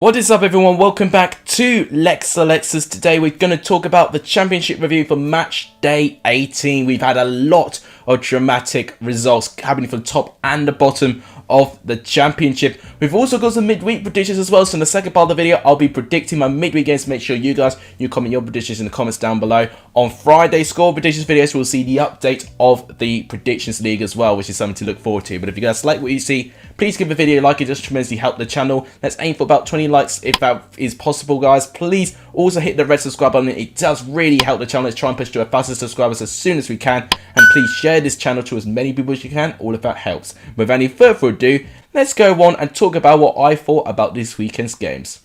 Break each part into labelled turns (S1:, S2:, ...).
S1: What is up, everyone? Welcome back to Lex Alexis. Today we're going to talk about the championship review for match day 18. We've had a lot of dramatic results happening for the top and the bottom of the championship. We've also got some midweek predictions as well. So in the second part of the video, I'll be predicting my midweek games. Make sure you comment your predictions in the comments down below. On Friday score predictions videos, we'll see the update of the predictions league as well, which is something to look forward to. But if you guys like what you see, please give the video a like. It just tremendously help the channel. Let's aim for about 20 likes if that is possible, guys. Please also hit the red subscribe button. It does really help the channel. Let's try and push to 1,000 subscribers as soon as we can. And please share this channel to as many people as you can. All of that helps. Without any further ado, let's go on and talk about what I thought about this weekend's games.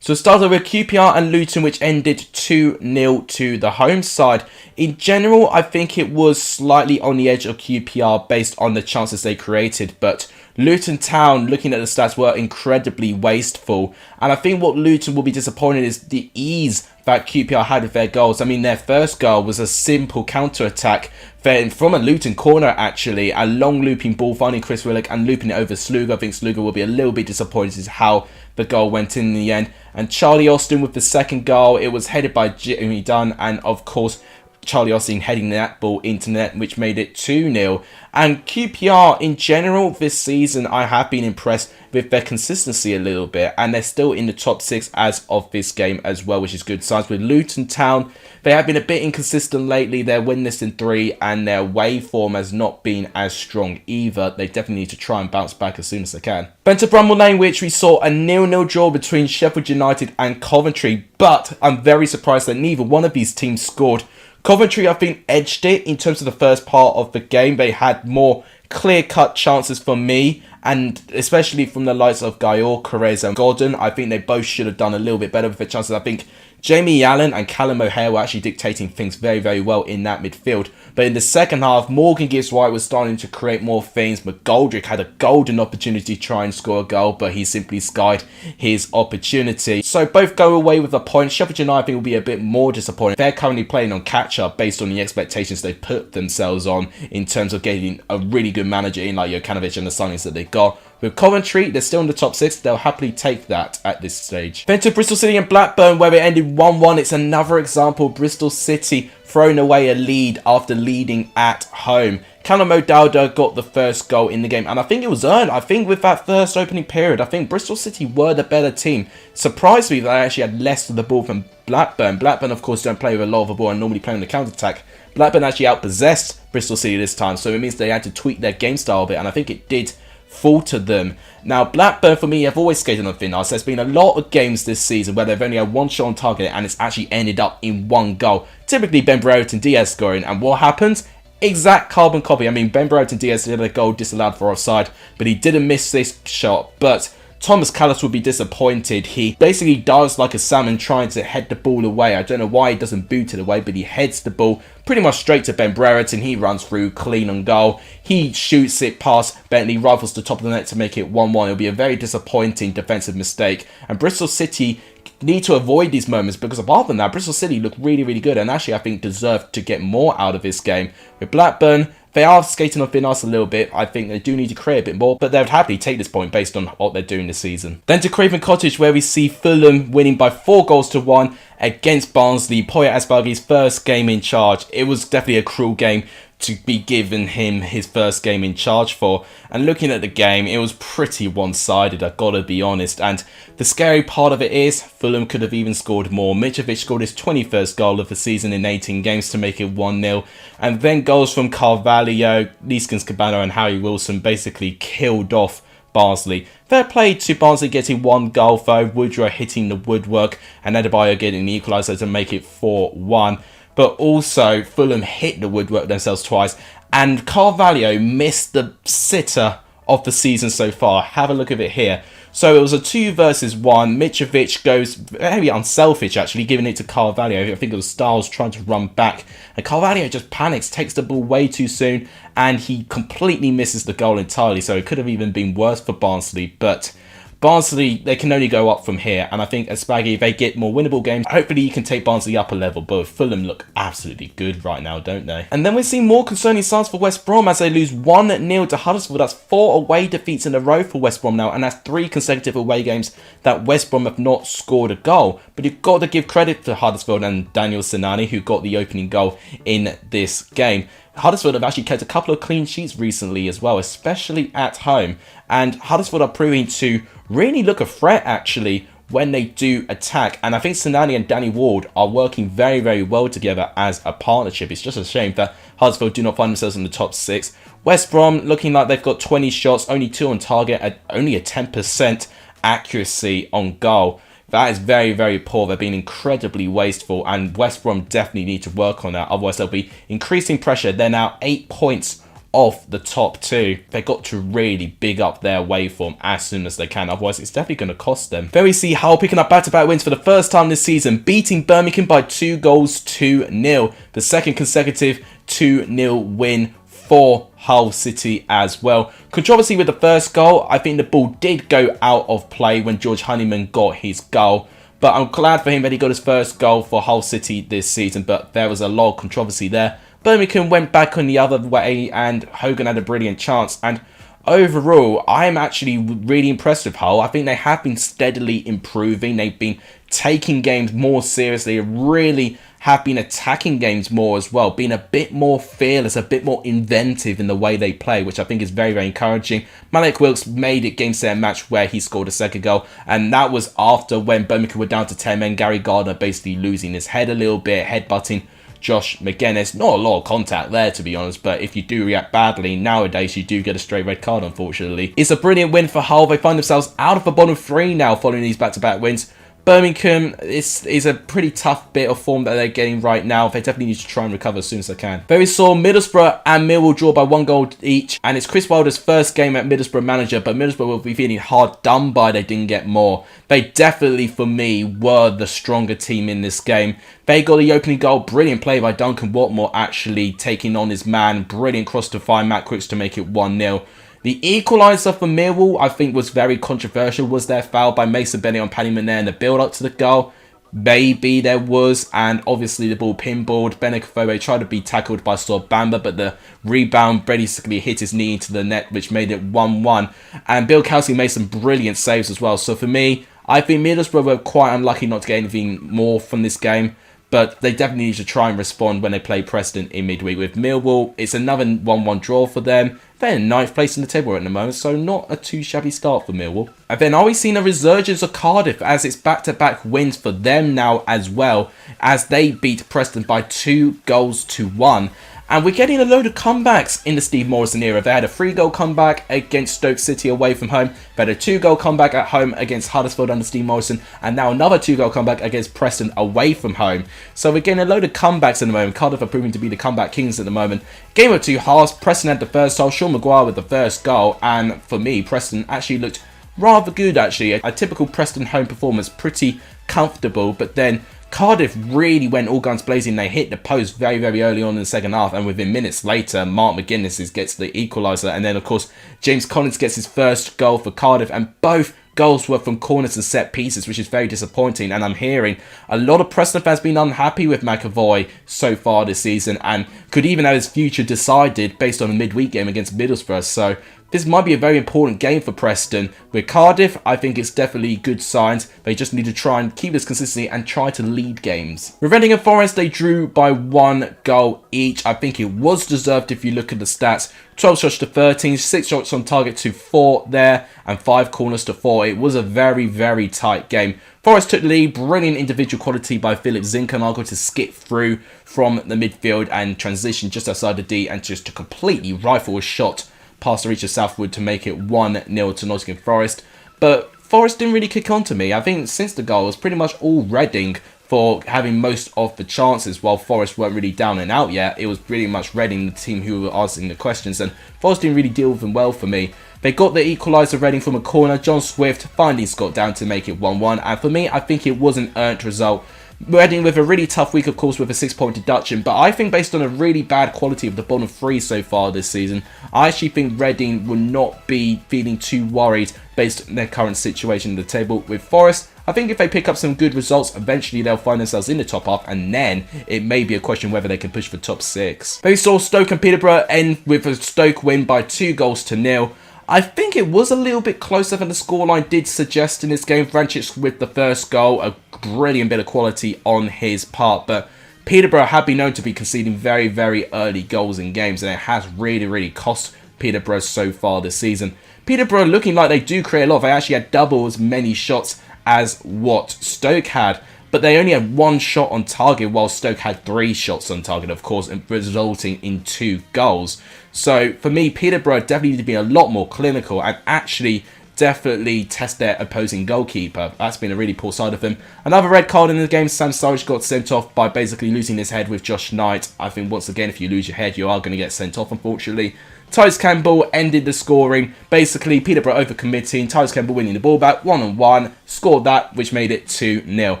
S1: So started with QPR and Luton, which ended 2-0 to the home side. In general, I think it was slightly on the edge of QPR based on the chances they created, but Luton Town, looking at the stats, were incredibly wasteful. And I think what Luton will be disappointed is the ease that QPR had with their goals. I mean, their first goal was a simple counter-attack from a Luton corner, actually. A long looping ball, finding Chris Willock and looping it over Sluga. I think Sluga will be a little bit disappointed as how the goal went in the end. And Charlie Austin with the second goal. It was headed by Jimmy Dunn, and of course, Charlie Austin heading that ball into net, which made it 2-0. And QPR in general this season, I have been impressed with their consistency a little bit, and they're still in the top 6 as of this game as well, which is good signs. With Luton Town, they have been a bit inconsistent lately. They're winless in 3, and their away form has not been as strong either. They definitely need to try and bounce back as soon as they can. Then to Bramall Lane, which we saw a 0-0 draw between Sheffield United and Coventry, but I'm very surprised that neither one of these teams scored. Coventry, I think, edged it in terms of the first part of the game. They had more clear-cut chances for me, and especially from the likes of Gayor, Carrez and Gordon. I think they both should have done a little bit better with their chances. I think Jamie Allen and Callum O'Hare were actually dictating things very, very well in that midfield. But in the second half, Morgan Gibbs-White was starting to create more things. McGoldrick had a golden opportunity to try and score a goal, but he simply skied his opportunity. So both go away with a point. Sheffield United, I think, will be a bit more disappointed. They're currently playing on catch-up based on the expectations they put themselves on in terms of getting a really good manager in like Jokanovic and the signings that they got. With Coventry, they're still in the top 6. They'll happily take that at this stage. Then to Bristol City and Blackburn, where it ended 1-1. It's another example. Bristol City throwing away a lead after leading at home. Callum O'Dowda got the first goal in the game, and I think it was earned. I think with that first opening period, I think Bristol City were the better team. Surprised me that they actually had less of the ball from Blackburn. Blackburn, of course, don't play with a lot of the ball and normally play on the counter-attack. Blackburn actually outpossessed Bristol City this time, so it means they had to tweak their game style a bit, and I think it did falter them. Now, Blackburn, for me, have always skated on thin ice. There's been a lot of games this season where they've only had one shot on target and it's actually ended up in one goal. Typically, Ben Brereton Diaz scoring, and what happens? Exact carbon copy. I mean, Ben Brereton Diaz did a goal disallowed for offside, but he didn't miss this shot. But Thomas Callis will be disappointed. He basically dives like a salmon trying to head the ball away. I don't know why he doesn't boot it away, but he heads the ball pretty much straight to Ben Brereton. He runs through clean on goal. He shoots it past Bentley, rifles the top of the net to make it 1-1. It'll be a very disappointing defensive mistake. And Bristol City need to avoid these moments because apart from that, Bristol City look really, really good and actually I think deserve to get more out of this game. With Blackburn, they are skating on thin ice a little bit. I think they do need to create a bit more, but they would happily take this point based on what they're doing this season. Then to Craven Cottage, where we see Fulham winning by 4-1 against Barnsley. Poya Asbaghi's first game in charge. It was definitely a cruel game to be given him his first game in charge for. And looking at the game, it was pretty one-sided, I've got to be honest. And the scary part of it is, Fulham could have even scored more. Mitrovic scored his 21st goal of the season in 18 games to make it 1-0. And then goals from Carvalho, Neeskens Cabano and Harry Wilson basically killed off Barnsley. Fair play to Barnsley getting one goal though, Woodrow hitting the woodwork and Adebayo getting the equaliser to make it 4-1. But also, Fulham hit the woodwork themselves twice, and Carvalho missed the sitter of the season so far. Have a look at it here. So it was a 2 versus 1. Mitrovic goes very unselfish, actually, giving it to Carvalho. I think it was Styles trying to run back. And Carvalho just panics, takes the ball way too soon, and he completely misses the goal entirely. So it could have even been worse for Barnsley. But Barnsley, they can only go up from here, and I think as Spaggy, if they get more winnable games, hopefully you can take Barnsley up a level, but Fulham look absolutely good right now, don't they? And then we're seeing more concerning signs for West Brom as they lose 1-0 to Huddersfield. That's 4 away defeats in a row for West Brom now, and that's 3 consecutive away games that West Brom have not scored a goal. But you've got to give credit to Huddersfield and Daniel Sinani, who got the opening goal in this game. Huddersfield have actually kept a couple of clean sheets recently as well, especially at home. And Huddersfield are proving to really look a threat, actually, when they do attack. And I think Sinani and Danny Ward are working very, very well together as a partnership. It's just a shame that Huddersfield do not find themselves in the top 6. West Brom looking like they've got 20 shots, only 2 on target, at only a 10% accuracy on goal. That is very, very poor. They're being incredibly wasteful, and West Brom definitely need to work on that. Otherwise, they'll be increasing pressure. They're now 8 points off the top 2. They've got to really big up their waveform as soon as they can. Otherwise, it's definitely going to cost them. Then we see Hull picking up back-to-back wins for the first time this season, beating Birmingham by 2-2. The second consecutive 2-0 win for Hull City as well. Controversy with the first goal. I think the ball did go out of play when George Honeyman got his goal. But I'm glad for him that he got his first goal for Hull City this season. But there was a lot of controversy there. Birmingham went back on the other way and Hogan had a brilliant chance. And overall, I'm actually really impressed with Hull. I think they have been steadily improving. They've been taking games more seriously, really have been attacking games more as well, being a bit more fearless, a bit more inventive in the way they play, which I think is very, very encouraging. Malik Wilkes made it game, set, and match where he scored a second goal, and that was after when Birmingham were down to 10 men, Gary Gardner basically losing his head a little bit, headbutting Josh McGuinness. Not a lot of contact there, to be honest, but if you do react badly, nowadays you do get a straight red card, unfortunately. It's a brilliant win for Hull. They find themselves out of the bottom 3 now following these back-to-back wins. Birmingham is a pretty tough bit of form that they're getting right now. They definitely need to try and recover as soon as they can. Then we saw Middlesbrough and Millwall draw by 1 goal each, and it's Chris Wilder's first game at Middlesbrough manager, but Middlesbrough will be feeling hard done by they didn't get more. They definitely, for me, were the stronger team in this game. They got the opening goal, brilliant play by Duncan Watmore actually taking on his man, brilliant cross to find Matt Crooks to make it 1-0. The equaliser for Millwall, I think, was very controversial. Was there foul by Mason Bennett on Paddy Manere in the build-up to the goal? Maybe there was, and obviously the ball pinballed. Benakofobe tried to be tackled by Sor Bamba, but the rebound basically hit his knee into the net, which made it 1-1. And Bill Kelsey made some brilliant saves as well. So for me, I think Middlesbrough were quite unlucky not to get anything more from this game. But they definitely need to try and respond when they play Preston in midweek. With Millwall, it's another 1-1 draw for them. They're in 9th place in the table at the moment, so not a too shabby start for Millwall. And then are we seeing a resurgence of Cardiff as it's back-to-back wins for them now as well, as they beat Preston by 2-1. And we're getting a load of comebacks in the Steve Morrison era. They had a 3-goal comeback against Stoke City away from home. They had a 2-goal comeback at home against Huddersfield under Steve Morrison. And now another 2-goal comeback against Preston away from home. So we're getting a load of comebacks at the moment. Cardiff are proving to be the comeback kings at the moment. Game of 2 halves. Preston had the first goal. Sean Maguire with the first goal. And for me, Preston actually looked rather good, actually. A typical Preston home performance. Pretty comfortable. But then Cardiff really went all guns blazing. They hit the post very, very early on in the second half, and within minutes later, Mark McGuinness gets the equaliser, and then of course James Collins gets his first goal for Cardiff, and both goals were from corners and set pieces, which is very disappointing. And I'm hearing a lot of Preston fans being unhappy with McAvoy so far this season, and could even have his future decided based on a midweek game against Middlesbrough. So this might be a very important game for Preston. With Cardiff, I think it's definitely good signs. They just need to try and keep this consistency and try to lead games. With Reading and Forest, they drew by 1 goal each. I think it was deserved if you look at the stats. 12 shots to 13, 6 shots on target to 4 there, and 5 corners to 4. It was a very, very tight game. Forest took the lead, brilliant individual quality by Philip Zinckernagel to skip through from the midfield and transition just outside the D and just to completely rifle a shot past the reach of Southwood to make it 1-0 to Nottingham Forest. But Forest didn't really kick on to me. I think since the goal, it was pretty much all Reading for having most of the chances, while Forest weren't really down and out yet. It was pretty much Reading, the team who were asking the questions, and Forest didn't really deal with them well for me. They got the equaliser Reading from a corner, John Swift finding Scott down to make it 1-1, and for me, I think it was an earned result. Reading with a really tough week, of course, with a 6-point deduction, but I think based on a really bad quality of the bottom three so far this season, I actually think Reading will not be feeling too worried based on their current situation in the table. With Forest, I think if they pick up some good results, eventually they'll find themselves in the top half, and then it may be a question whether they can push for top 6. They saw Stoke and Peterborough end with a Stoke win by 2-0. I think it was a little bit closer than the scoreline did suggest in this game. Vrancic with the first goal, a brilliant bit of quality on his part, but Peterborough have been known to be conceding very, very early goals in games, and it has really, really cost Peterborough so far this season. Peterborough looking like they do create a lot. They actually had double as many shots as what Stoke had, but they only had 1 shot on target, while Stoke had 3 shots on target, of course, resulting in 2 goals. So for me, Peterborough definitely need to be a lot more clinical and actually definitely test their opposing goalkeeper. That's been a really poor side of them. Another red card in the game. Sam Sturridge got sent off by basically losing his head with Josh Knight. I think once again, if you lose your head, you are going to get sent off, unfortunately. Tyrese Campbell ended the scoring. Basically, Peterborough overcommitting. Tyrese Campbell winning the ball back 1-on-1. Scored that, which made it 2-0.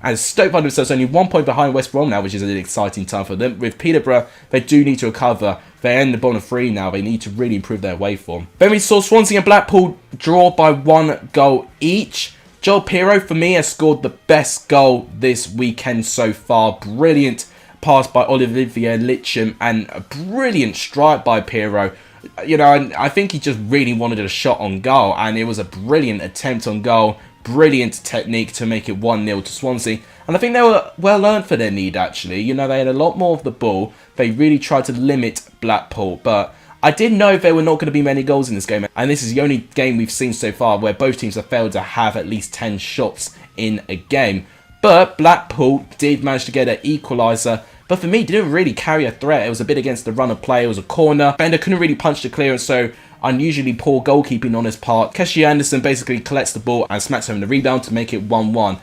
S1: And Stoke find themselves only 1 point behind West Brom now, which is an exciting time for them. With Peterborough, they do need to recover. They're in the bottom 3 now. They need to really improve their waveform. Then we saw Swansea and Blackpool draw by 1 goal each. Joel Pirro, for me, has scored the best goal this weekend so far. Brilliant pass by Olivier Litcham and a brilliant strike by Pirro. You know, I think he just really wanted a shot on goal, and it was a brilliant attempt on goal. Brilliant technique to make it 1-0 to Swansea. And I think they were well earned for their need, actually. You know, they had a lot more of the ball. They really tried to limit Blackpool, but I did know there were not going to be many goals in this game. And this is the only game we've seen so far where both teams have failed to have at least 10 shots in a game. But Blackpool did manage to get an equaliser. But for me, didn't really carry a threat. It was a bit against the run of play. It was a corner. Bender couldn't really punch the clearance, so unusually poor goalkeeping on his part. Keshi Anderson basically collects the ball and smacks home the rebound to make it 1-1.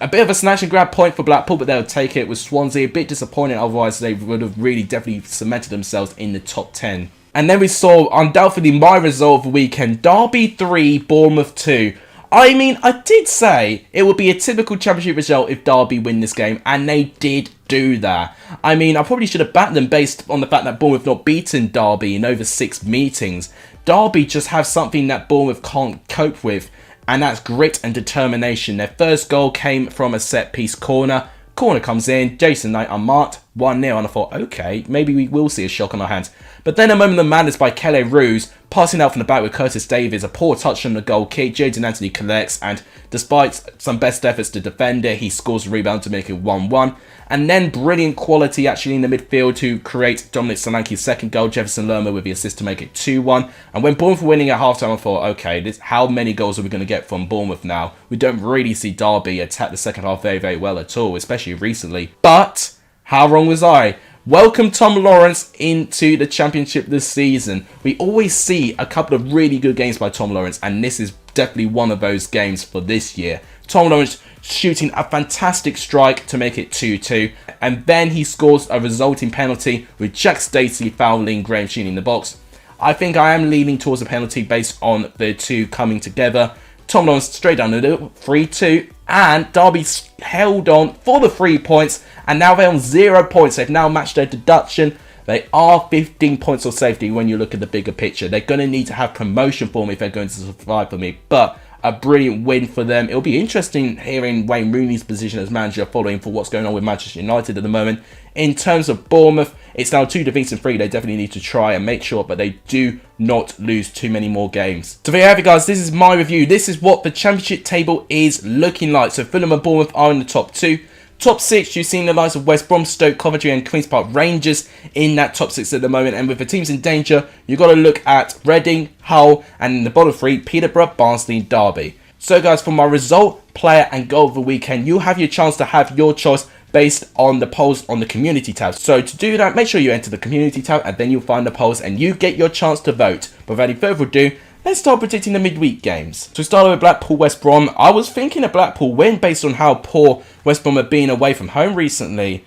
S1: A bit of a snatch and grab point for Blackpool, but they'll take it. With Swansea a bit disappointing, otherwise they would have really definitely cemented themselves in the top 10. And then we saw undoubtedly my result of the weekend. Derby 3, Bournemouth 2. I mean, I did say it would be a typical championship result if Derby win this game, and they did do that. I mean, I probably should have backed them based on the fact that Bournemouth not beaten Derby in over 6 meetings. Derby just have something that Bournemouth can't cope with, and that's grit and determination. Their first goal came from a set-piece corner. Corner comes in, Jason Knight unmarked, 1-0, and I thought, okay, maybe we will see a shock on our hands. But then a moment of madness by Kelly Roos, passing out from the back with Curtis Davies, a poor touch on the goal kick. Jaden Anthony collects, and despite some best efforts to defend it, he scores a rebound to make it 1-1. And then brilliant quality actually in the midfield to create Dominic Solanke's second goal. Jefferson Lerma with the assist to make it 2-1. And when Bournemouth were winning at halftime, I thought, okay, how many goals are we going to get from Bournemouth now? We don't really see Derby attack the second half very, very well at all, especially recently. But how wrong was I? Welcome Tom Lawrence into the championship this season. We always see a couple of really good games by Tom Lawrence, and this is definitely one of those games for this year. Tom Lawrence shooting a fantastic strike to make it 2-2, and then he scores a resulting penalty with Jack Stacey fouling Graham Sheeny in the box. I think I am leaning towards a penalty based on the two coming together. Tom Lawrence straight down the middle, 3-2, and Derby held on for the 3 points, and now they're on 0 points. They've now matched their deduction. They are 15 points of safety when you look at the bigger picture. They're going to need to have promotion for me if they're going to survive for me, but a brilliant win for them. It'll be interesting hearing Wayne Rooney's position as manager following for what's going on with Manchester United at the moment. In terms of Bournemouth, it's now 2 defeats and 3. They definitely need to try and make sure, but they do not lose too many more games. So there you have it, guys. This is my review. This is what the championship table is looking like. So Fulham and Bournemouth are in the top 2. Top 6, you've seen the likes of West Brom, Stoke, Coventry and Queen's Park Rangers in that top 6 at the moment. And with the teams in danger, you've got to look at Reading, Hull, and in the bottom 3, Peterborough, Barnsley, Derby. So guys, for my result, player and goal of the weekend, you have your chance to have your choice based on the polls on the community tab. So to do that, make sure you enter the community tab and then you'll find the polls and you get your chance to vote. But without any further ado, let's start predicting the midweek games. So we started with Blackpool West Brom. I was thinking a Blackpool win based on how poor West Brom have been away from home recently.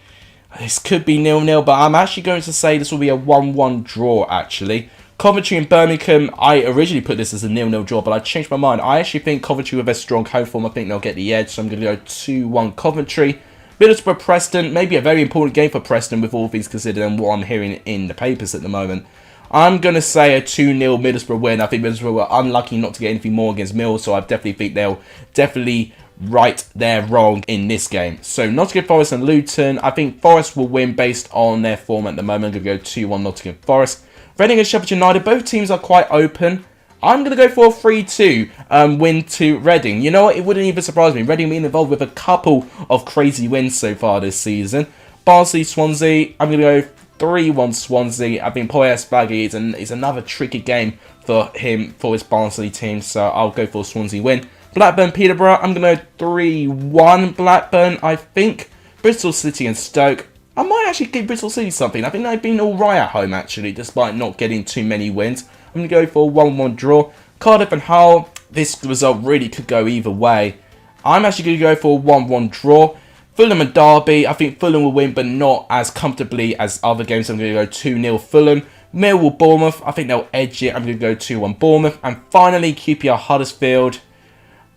S1: This could be 0-0, but I'm actually going to say this will be a 1-1 draw, actually. Coventry and Birmingham, I originally put this as a 0-0 draw, but I changed my mind. I actually think Coventry with a strong home form, I think they'll get the edge, so I'm going to go 2-1 Coventry. Middlesbrough Preston, maybe a very important game for Preston with all things considered and what I'm hearing in the papers at the moment. I'm going to say a 2-0 Middlesbrough win. I think Middlesbrough were unlucky not to get anything more against Mill, so I definitely think they'll right their wrong in this game. So Nottingham Forest and Luton, I think Forest will win based on their form at the moment. I'm going to go 2-1 Nottingham Forest. Reading and Sheffield United, both teams are quite open. I'm going to go for a 3-2 win to Reading. You know what, it wouldn't even surprise me. Reading being involved with a couple of crazy wins so far this season. Barnsley, Swansea, I'm going to go 3-1 Swansea. I think Paul Spaggy is another tricky game for him, for his Barnsley team, so I'll go for a Swansea win. Blackburn, Peterborough, I'm going to go 3-1 Blackburn, I think. Bristol City and Stoke, I might actually give Bristol City something. I think they've been alright at home, actually, despite not getting too many wins. I'm going to go for a 1-1 draw. Cardiff and Hull, this result really could go either way. I'm actually going to go for a 1-1 draw. Fulham and Derby, I think Fulham will win, but not as comfortably as other games. I'm going to go 2-0 Fulham. Millwall, Bournemouth, I think they'll edge it. I'm going to go 2-1 Bournemouth. And finally, QPR Huddersfield.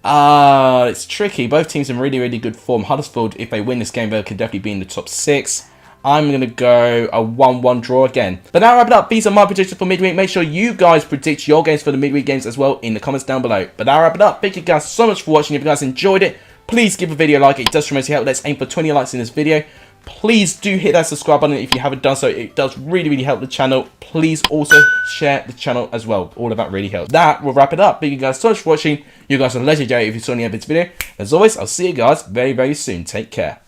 S1: It's tricky. Both teams in really, really good form. Huddersfield, if they win this game, they could definitely be in the top 6. I'm going to go a 1-1 draw again. But now wrap it up. These are my predictions for midweek. Make sure you guys predict your games for the midweek games as well in the comments down below. But now wrap it up. Thank you guys so much for watching. If you guys enjoyed it, please give the video a like. It does tremendously help. Let's aim for 20 likes in this video. Please do hit that subscribe button if you haven't done so. It does really, really help the channel. Please also share the channel as well. All of that really helps. That will wrap it up. Thank you guys so much for watching. You guys are legendary if you saw any of this video. As always, I'll see you guys very, very soon. Take care.